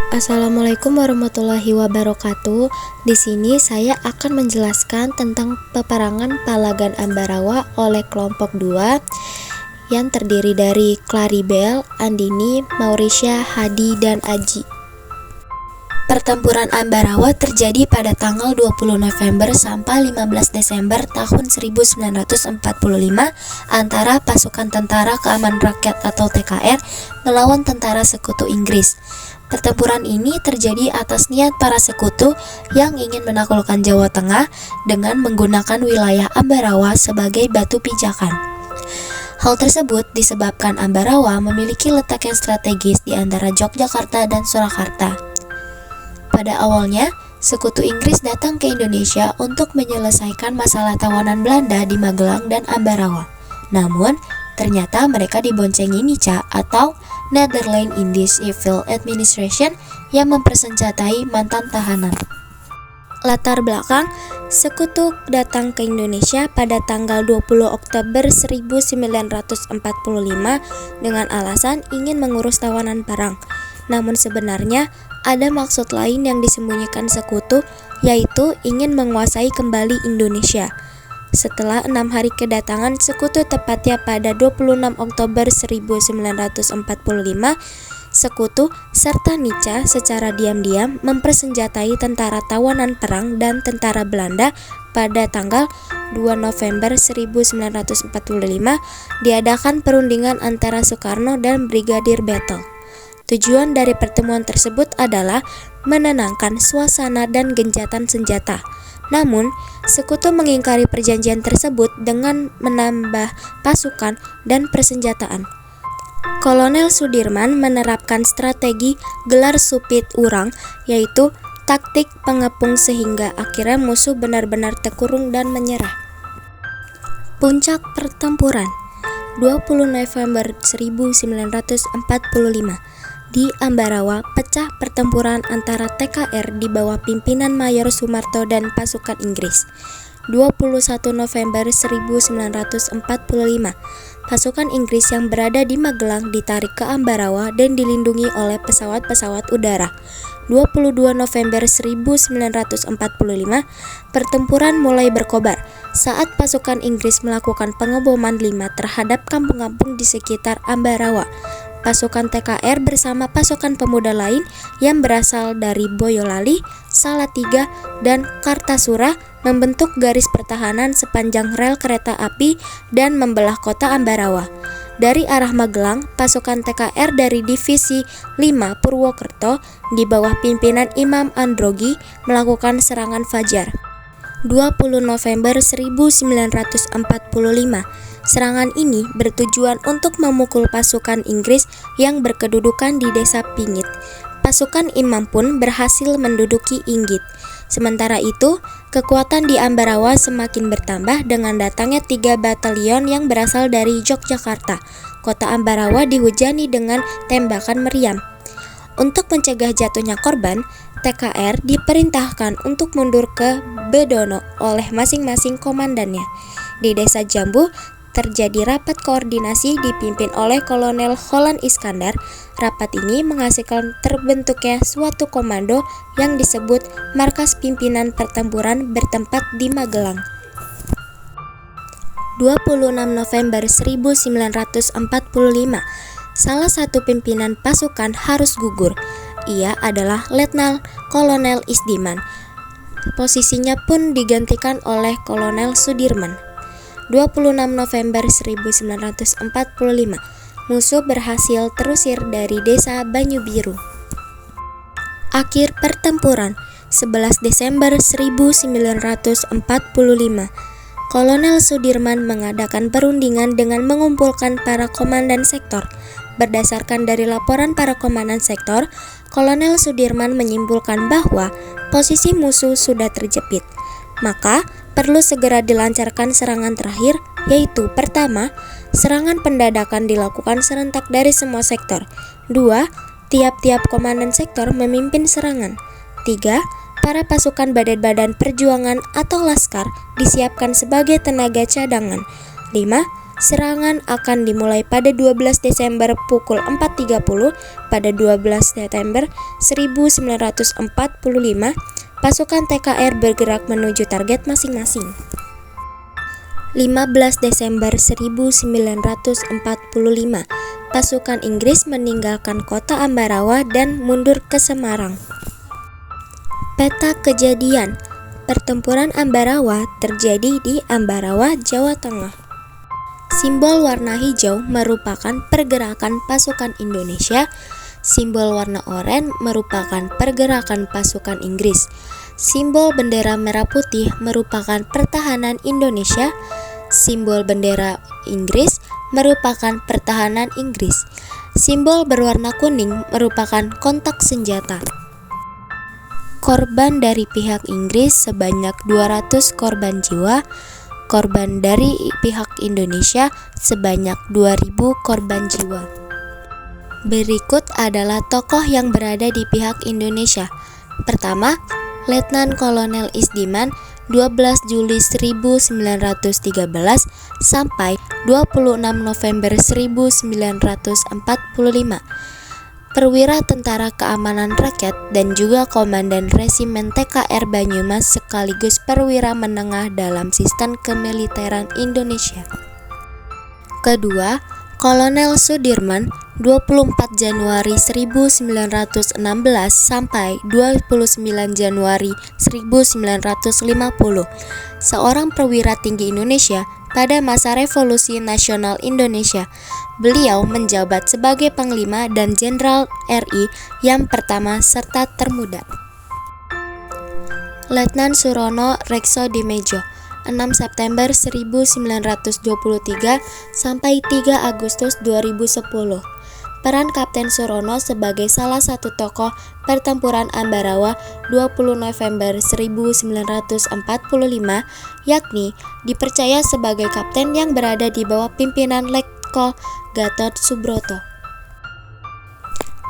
Assalamualaikum warahmatullahi wabarakatuh. Di sini saya akan menjelaskan tentang peperangan Palagan Ambarawa oleh kelompok 2 yang terdiri dari Claribel, Andini, Mauricia, Hadi, dan Aji. Pertempuran Ambarawa terjadi pada tanggal 20 November sampai 15 Desember tahun 1945 antara pasukan Tentara Keamanan Rakyat atau TKR melawan tentara sekutu Inggris. Pertempuran ini terjadi atas niat para sekutu yang ingin menaklukkan Jawa Tengah dengan menggunakan wilayah Ambarawa sebagai batu pijakan. Hal tersebut disebabkan Ambarawa memiliki letak yang strategis di antara Yogyakarta dan Surakarta. Pada awalnya, sekutu Inggris datang ke Indonesia untuk menyelesaikan masalah tawanan Belanda di Magelang dan Ambarawa. Namun, ternyata mereka diboncengi Nica atau Netherlands Indies Civil Administration yang mempersenjatai mantan tahanan. Latar belakang, sekutu datang ke Indonesia pada tanggal 20 Oktober 1945 dengan alasan ingin mengurus tawanan perang. Namun sebenarnya ada maksud lain yang disembunyikan sekutu, yaitu ingin menguasai kembali Indonesia. Setelah 6 hari kedatangan sekutu tepatnya pada 26 Oktober 1945, sekutu serta Nica secara diam-diam mempersenjatai tentara tawanan perang dan tentara Belanda. Pada tanggal 2 November 1945 diadakan perundingan antara Soekarno dan Brigadir Battle. Tujuan dari pertemuan tersebut adalah menenangkan suasana dan gencatan senjata. Namun, sekutu mengingkari perjanjian tersebut dengan menambah pasukan dan persenjataan. Kolonel Sudirman menerapkan strategi gelar supit urang, yaitu taktik pengepung sehingga akhirnya musuh benar-benar terkurung dan menyerah. Puncak pertempuran 20 November 1945 di Ambarawa pecah pertempuran antara TKR di bawah pimpinan Mayor Sumarto dan pasukan Inggris. 21 November 1945, pasukan Inggris yang berada di Magelang ditarik ke Ambarawa dan dilindungi oleh pesawat-pesawat udara. 22 November 1945, pertempuran mulai berkobar saat pasukan Inggris melakukan pengeboman 5 terhadap kampung-kampung di sekitar Ambarawa. Pasukan TKR bersama pasukan pemuda lain yang berasal dari Boyolali, Salatiga, dan Kartasura membentuk garis pertahanan sepanjang rel kereta api dan membelah kota Ambarawa. Dari arah Magelang, pasukan TKR dari Divisi 5 Purwokerto di bawah pimpinan Imam Androgi melakukan serangan fajar. 20 November 1945, serangan ini bertujuan untuk memukul pasukan Inggris yang berkedudukan di desa Pingit. Pasukan Imam pun berhasil menduduki Inggit. Sementara itu, kekuatan di Ambarawa semakin bertambah dengan datangnya 3 batalion yang berasal dari Yogyakarta. Kota Ambarawa dihujani dengan tembakan meriam. Untuk mencegah jatuhnya korban, TKR diperintahkan untuk mundur ke Bedono oleh masing-masing komandannya. Di desa Jambu terjadi rapat koordinasi dipimpin oleh Kolonel Holland Iskandar. Rapat ini menghasilkan terbentuknya suatu komando yang disebut Markas Pimpinan Pertempuran bertempat di Magelang. 26 November 1945, salah satu pimpinan pasukan harus gugur. Ia adalah Letnan Kolonel Isdiman. Posisinya pun digantikan oleh Kolonel Sudirman. 26 November 1945, musuh berhasil terusir dari desa Banyu Biru. Akhir pertempuran 11 Desember 1945, Kolonel Sudirman mengadakan perundingan dengan mengumpulkan para komandan sektor. Berdasarkan dari laporan para komandan sektor, Kolonel Sudirman menyimpulkan bahwa posisi musuh sudah terjepit. Maka, perlu segera dilancarkan serangan terakhir, yaitu pertama, serangan pendadakan dilakukan serentak dari semua sektor. 2. Tiap-tiap komandan sektor memimpin serangan. 3. Para pasukan badan-badan perjuangan atau laskar disiapkan sebagai tenaga cadangan. 5. Serangan akan dimulai pada 12 Desember pukul 4.30. Pada 12 September 1945, pasukan TKR bergerak menuju target masing-masing. 15 Desember 1945, pasukan Inggris meninggalkan kota Ambarawa dan mundur ke Semarang. Peta kejadian. Pertempuran Ambarawa terjadi di Ambarawa, Jawa Tengah. Simbol warna hijau merupakan pergerakan pasukan Indonesia. Simbol warna oranye merupakan pergerakan pasukan Inggris. Simbol bendera merah putih merupakan pertahanan Indonesia. Simbol bendera Inggris merupakan pertahanan Inggris. Simbol berwarna kuning merupakan kontak senjata. Korban dari pihak Inggris sebanyak 200 korban jiwa. Korban dari pihak Indonesia sebanyak 2.000 korban jiwa. Berikut adalah tokoh yang berada di pihak Indonesia. Pertama, Letnan Kolonel Isdiman, 12 Juli 1913 sampai 26 November 1945. Perwira Tentara Keamanan Rakyat dan juga Komandan Resimen TKR Banyumas sekaligus perwira menengah dalam sistem kemiliteran Indonesia. Kedua, Kolonel Sudirman, 24 Januari 1916 sampai 29 Januari 1950, seorang perwira tinggi Indonesia pada masa Revolusi Nasional Indonesia. Beliau menjabat sebagai Panglima dan Jenderal RI yang pertama serta termuda. Letnan Surono Reksodimejo, 6 September 1923 sampai 3 Agustus 2010. Peran Kapten Surono sebagai salah satu tokoh pertempuran Ambarawa 20 November 1945, yakni dipercaya sebagai kapten yang berada di bawah pimpinan Letkol Gatot Subroto.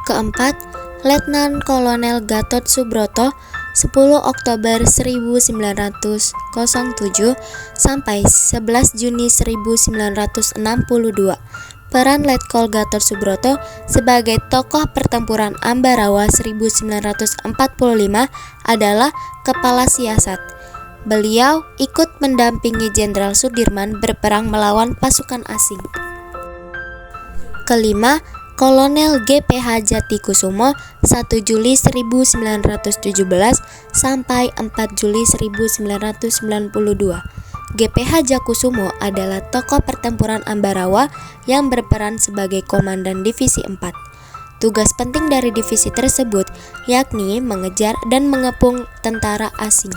Keempat, Letnan Kolonel Gatot Subroto, 10 Oktober 1907 sampai 11 Juni 1962. Peran Letkol Gatot Subroto sebagai tokoh pertempuran Ambarawa 1945 adalah kepala siasat. Beliau ikut mendampingi Jenderal Sudirman berperang melawan pasukan asing. Kelima, Kolonel GPH Jatikusumo, 1 Juli 1917 sampai 4 Juli 1992. GPH Jakusumo adalah tokoh pertempuran Ambarawa yang berperan sebagai Komandan Divisi 4. Tugas penting dari divisi tersebut yakni mengejar dan mengepung tentara asing.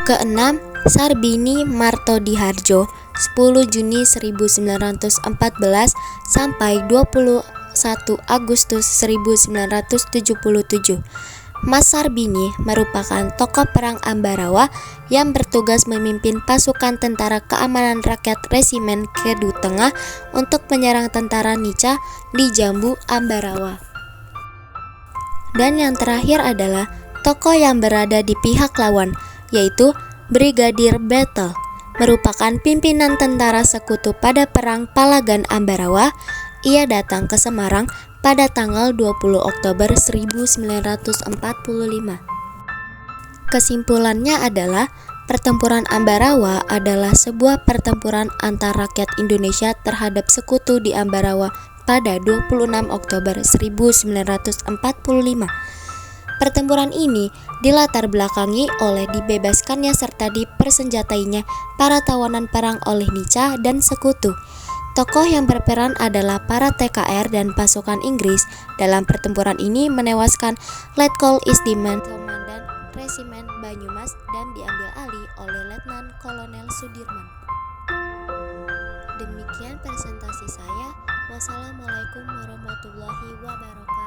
Keenam, Sarbini Martodiharjo, 10 Juni 1914 sampai 21 Agustus 1977. Mas Sarbini merupakan tokoh perang Ambarawa yang bertugas memimpin pasukan Tentara Keamanan Rakyat Resimen Kedu Tengah untuk menyerang tentara Nica di Jambu, Ambarawa. Dan yang terakhir adalah tokoh yang berada di pihak lawan, yaitu Brigadir Battle, merupakan pimpinan tentara sekutu pada Perang Palagan Ambarawa. Ia datang ke Semarang pada tanggal 20 Oktober 1945. Kesimpulannya adalah pertempuran Ambarawa adalah sebuah pertempuran antar rakyat Indonesia terhadap sekutu di Ambarawa pada 26 Oktober 1945. Pertempuran ini dilatar belakangi oleh dibebaskannya serta dipersenjatainya para tawanan perang oleh Nica dan sekutu. Tokoh yang berperan adalah para TKR dan pasukan Inggris. Dalam pertempuran ini menewaskan Letkol Isdiman, Komandan Resimen Banyumas, dan diambil alih oleh Letnan Kolonel Sudirman. Demikian presentasi saya. Wassalamualaikum warahmatullahi wabarakatuh.